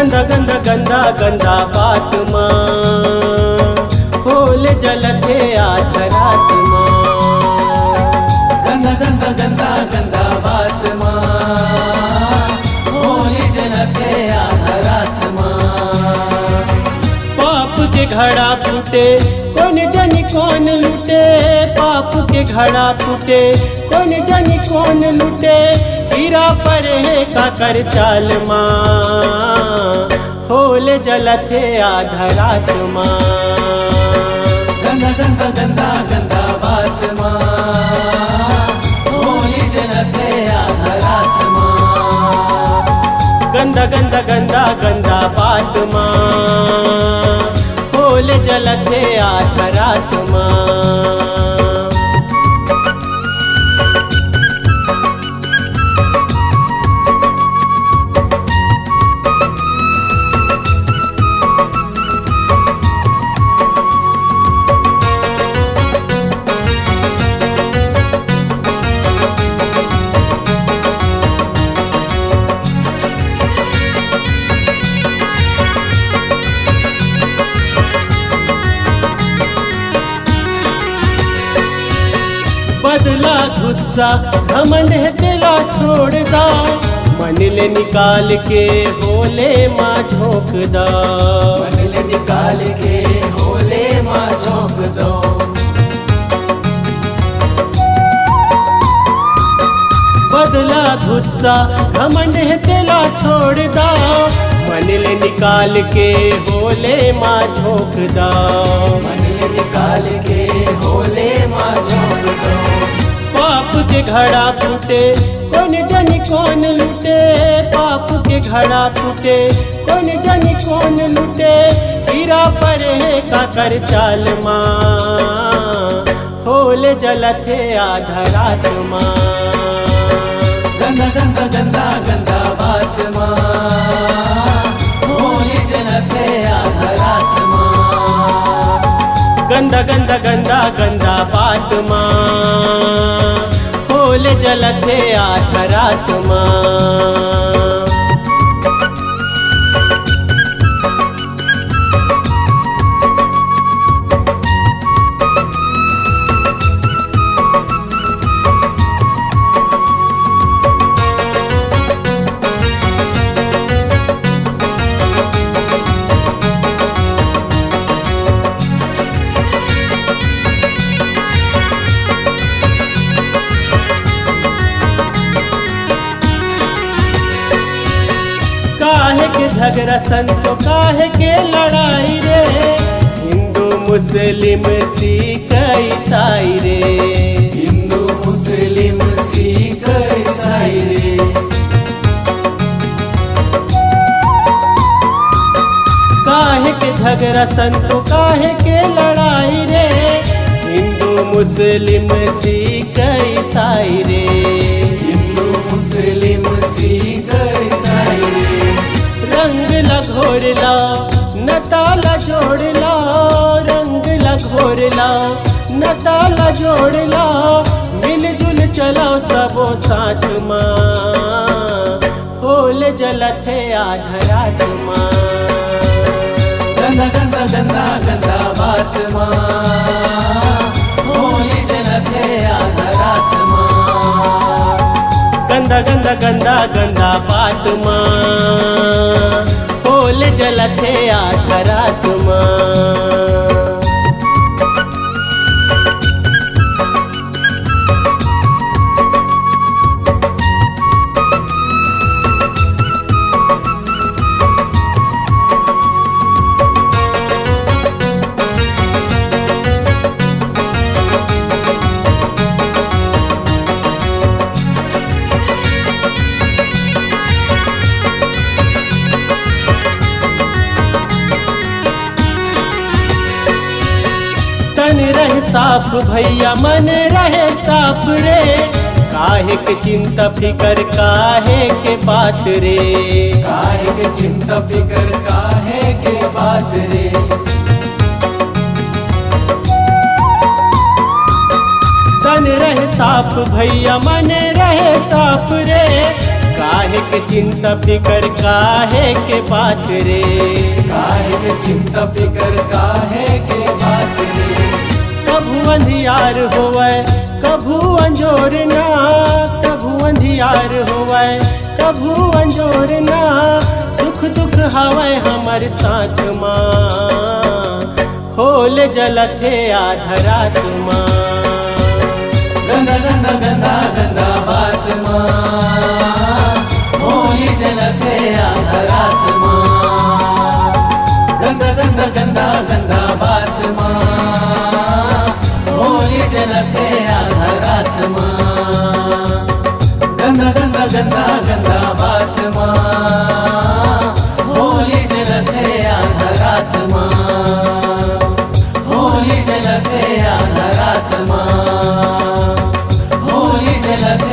गंदा गंदा गंदा गंदा बात होले जलते आधरात गंदा गंदा गंदा गंदा बात होली जलते आधरात पाप के घड़ा फूटे कौन जानी कौन लूटे, पाप के घड़ा फूटे कौन जानी कौन लूटे, हीरा परे का कर चाल होले जलते आधरात गंदा गंदा गंदा गंदा बात होली जलते आधरात गंदा गंदा गंदा गंदा बात होले जलते आधरात बदला गुस्सा घमंड है दिला छोड़ दा, मन ले निकाल के होले माँ झोंक दा, मन ले निकाल के होले माँ झोंक दो। बदला गुस्सा घमंड है दिला छोड़ दा, मन ले निकाल के होले माँ झोंक दा, मन ले निकाल के होले माँ झोंक दो। पाप के घड़ा फूटे कौन जानी कौन लूटे, पाप के घड़ा फूटे कौन जानी कौन लूटे, हीरा परे का कर चाल होले जलते आधरात गंदा गंदा गंदा गंदा बात होली जलते आधरात गंदा गंदा गंदा गंदा बात होले जलते आधरात काहे के झगड़ा संतो काहे के लड़ाई रे, हिंदू मुस्लिम सिख ईसाई रे, हिंदू मुस्लिम सिख ईसाई रे। काहे के झगड़ा संतो काहे के लड़ाई रे, हिंदू मुस्लिम सिख ईसाई रे, हिंदू मुस्लिम सिख ईसाई रे। रंग लगोरला नताला जोड़ला, रंग लगोरला नताला जोड़ला, मिलजुल चलो सबो साथ होले जलते आधरात गंदा गंदा गंदा गंदा बात होली जलते आधरात गंदा गंदा गंदा गंदा बात होले जलते आधरात तन रहे साफ भैया मन रहे साफ रे, काहे के चिंता फिकर काहे के बात रे, काहे के चिंता फिकर काहे के बात रे। तन रहे साफ भैया मन रहे साफ रे, काहे काहे के चिंता फिकर काहे के बात रे, काहे के चिंता फिकर काहे के बात रे। कभू अंधियार होवे कभू अंजोर ना, कभू अंधियार होवे कभू अंजोर ना, सुख दुख हवे हमर साथ माँ, खोल जलथे आधा रात माँ। गंदा गंदा गंदा गंदा बात माँ, होली जलते आधा रात माँ। गंदा गंदा गंदा गंदा बात माँ, होली जलते आधा रात माँ। गंदा गंदा गंदा गंदा बात माँ, होली जलते आधा रात माँ। होली जलते आधा रात माँ, होली जलते